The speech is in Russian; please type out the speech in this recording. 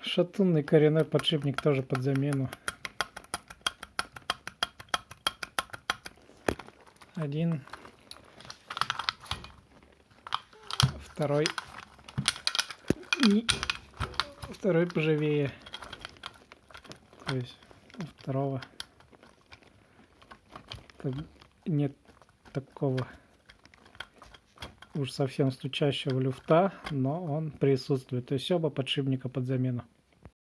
Шатунный коренной подшипник тоже под замену. Один. Второй. Второй поживее. То есть у второго нет такого уж совсем стучащего люфта, но он присутствует. То есть оба подшипника под замену.